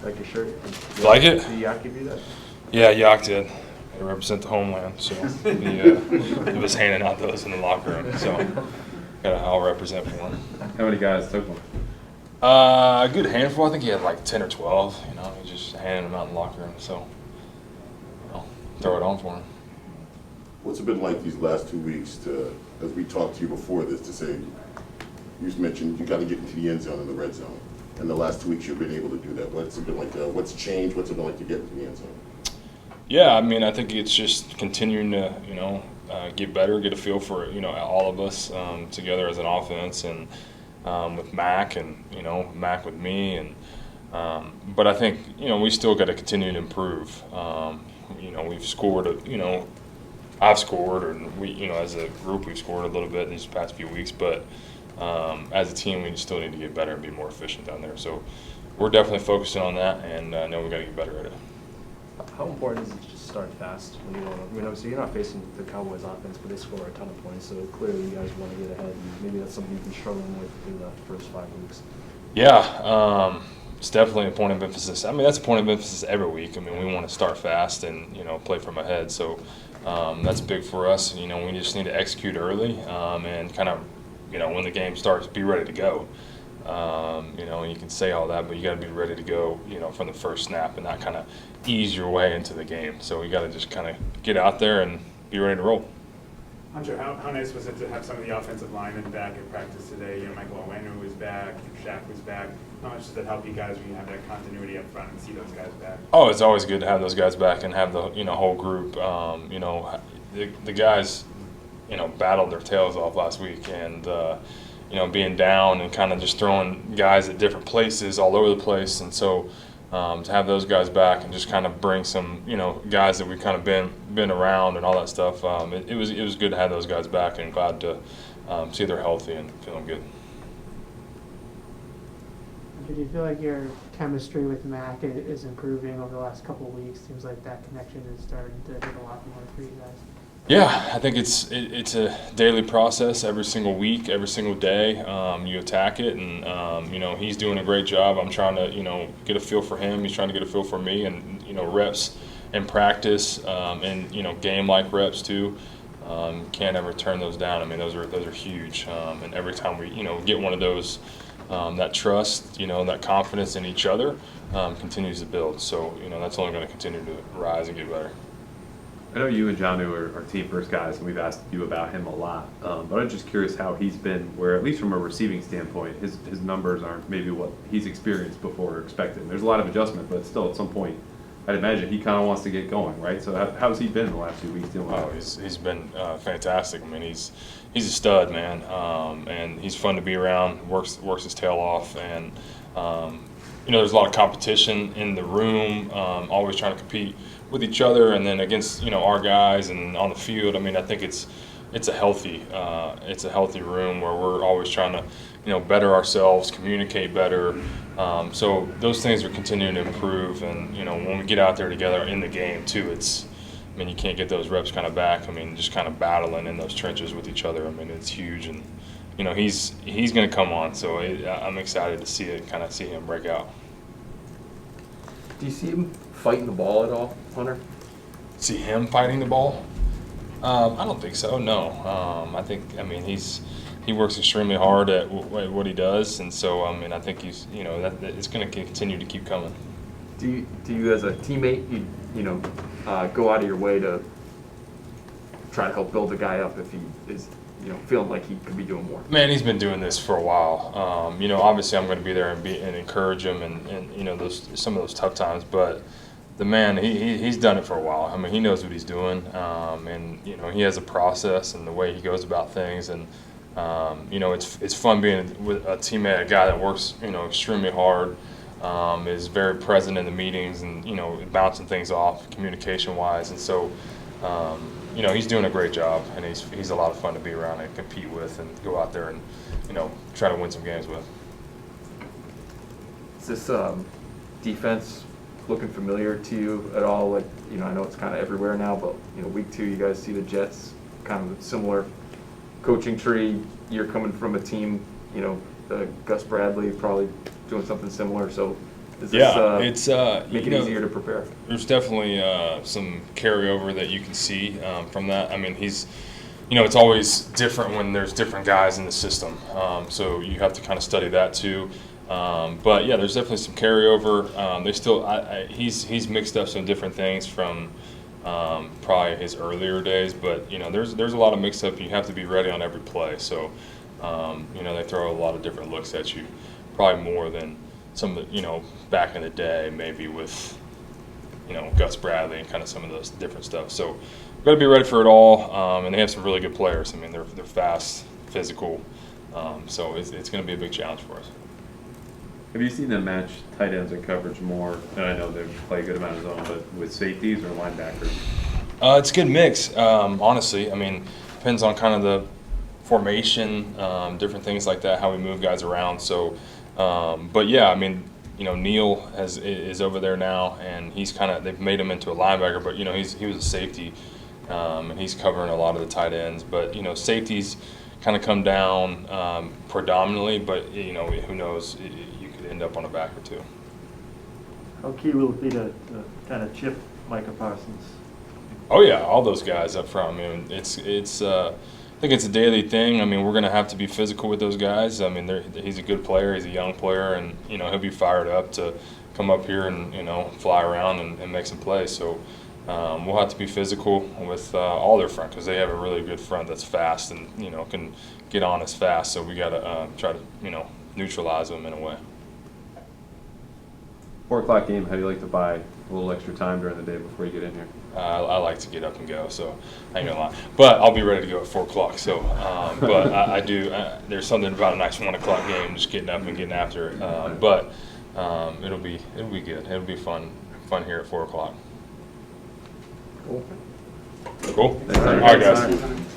Like your shirt? You like it? Did Yak give you that? Yeah, Yak did. They represent the homeland, so he was handing out those in the locker room. So I'll represent for him. How many guys took one? A good handful. I think he had like 10 or 12. He just handed them out in the locker room. So throw it on for him. What's it been like these last 2 weeks to, as we talked to you before this, to say, you just mentioned you got to get into the end zone and the red zone. And the last 2 weeks you've been able to do that. What's it been like? What's changed? What's it been like to get into the end zone? Yeah, I mean, I think it's just continuing to, get better, get a feel for, all of us together as an offense, and with Mac and, Mac with me. And but I think, we still got to continue to improve. We've scored, I've scored, and we, as a group, we've scored a little bit these past few weeks. But as a team, we still need to get better and be more efficient down there. So we're definitely focusing on that, and I know we got to get better at it. How important is it to just start fast? Obviously you're not facing the Cowboys offense, but they score a ton of points, so clearly you guys want to get ahead, and maybe that's something you've been struggling with through the first 5 weeks. Yeah, it's definitely a point of emphasis. I mean, that's a point of emphasis every week. I mean, we want to start fast and, play from ahead, so that's big for us. We just need to execute early and kind of, when the game starts, be ready to go. You can say all that, but you got to be ready to go, from the first snap and not kind of ease your way into the game. So you got to just kind of get out there and be ready to roll. Hunter, how nice was it to have some of the offensive linemen back in practice today? Michael Owenu was back, Shaq was back. How much does that help you guys when you have that continuity up front and see those guys back? Oh, it's always good to have those guys back and have the whole group. The guys, battled their tails off last week, and being down and kind of just throwing guys at different places all over the place. And so to have those guys back and just kind of bring some, guys that we've kind of been around and all that stuff, it was good to have those guys back, and glad to see they're healthy and feeling good. Do you feel like your chemistry with Mac is improving over the last couple of weeks? Seems like that connection is starting to hit a lot more for you guys. Yeah, I think it's a daily process. Every single week, every single day, you attack it, and he's doing a great job. I'm trying to get a feel for him. He's trying to get a feel for me, and reps in practice, and game-like reps too. Can't ever turn those down. I mean, those are huge. And every time we get one of those, that trust, that confidence in each other, continues to build. So that's only going to continue to rise and get better. I know you and Janu are team first guys, and we've asked you about him a lot. But I'm just curious how he's been, where at least from a receiving standpoint, his numbers aren't maybe what he's experienced before or expected. There's a lot of adjustment, but still at some point, I'd imagine he kind of wants to get going, right? So how's he been the last few weeks dealing with that? He's been fantastic. I mean, he's a stud, man, and he's fun to be around. Works his tail off, and there's a lot of competition in the room. Always trying to compete with each other, and then against our guys and on the field. I mean, I think it's a healthy room where we're always trying to better ourselves, communicate better. So those things are continuing to improve, and when we get out there together in the game too, you can't get those reps kind of back. I mean, just kind of battling in those trenches with each other. I mean, it's huge, and he's going to come on. So I'm excited to see him break out. Do you see him fighting the ball at all, Hunter? See him fighting the ball? I don't think so. No. He works extremely hard at what he does, and so I think he's that it's going to continue to keep coming. Do you as a teammate go out of your way to try to help build the guy up if he is feeling like he could be doing more? Man, he's been doing this for a while. Obviously I'm going to be there and encourage him and some of those tough times, but the man, he's done it for a while. I mean, he knows what he's doing, and he has a process and the way he goes about things, and it's fun being with a teammate, a guy that works extremely hard, is very present in the meetings, and bouncing things off communication wise, and so he's doing a great job, and he's a lot of fun to be around and compete with, and go out there and try to win some games with. Is this defense looking familiar to you at all? Like, I know it's kind of everywhere now, but week 2 you guys see the Jets, kind of a similar coaching tree. You're coming from a team, Gus Bradley probably doing something similar. So Does Yeah, this it's make you it know, easier to prepare? there's definitely some carryover that you can see from that. I mean, it's always different when there's different guys in the system, so you have to kind of study that too. But yeah, there's definitely some carryover. They still, he's mixed up some different things from probably his earlier days, but there's a lot of mix up. You have to be ready on every play. So they throw a lot of different looks at you, probably more than some of the, back in the day, maybe with Gus Bradley and kind of some of those different stuff. So we've got to be ready for it all, and they have some really good players. I mean, they're fast, physical, so it's going to be a big challenge for us. Have you seen them match tight ends in coverage more? And I know they play a good amount of zone, but with safeties or linebackers? It's a good mix, honestly. I mean, depends on kind of the formation, different things like that, how we move guys around. So, but yeah, I mean, Neil is over there now, and they've made him into a linebacker, but he was a safety, and he's covering a lot of the tight ends. But safeties kind of come down predominantly, but who knows? You could end up on a back or two. How key will it be to kind of chip Micah Parsons? Oh yeah, all those guys up front. I mean, it's I think it's a daily thing. I mean, we're going to have to be physical with those guys. I mean, he's a good player. He's a young player, and he'll be fired up to come up here and fly around and make some plays. So we'll have to be physical with all their front because they have a really good front that's fast and can get on us fast. So we got to try to neutralize them in a way. 4 o'clock game. How do you like to buy a little extra time during the day before you get in here? I like to get up and go, so I ain't gonna lie. But I'll be ready to go at 4 o'clock. So, but I do. There's something about a nice 1 o'clock game, just getting up and getting after it. But it'll be good. It'll be fun here at 4 o'clock. Cool. Cool. Thanks, All right, guys.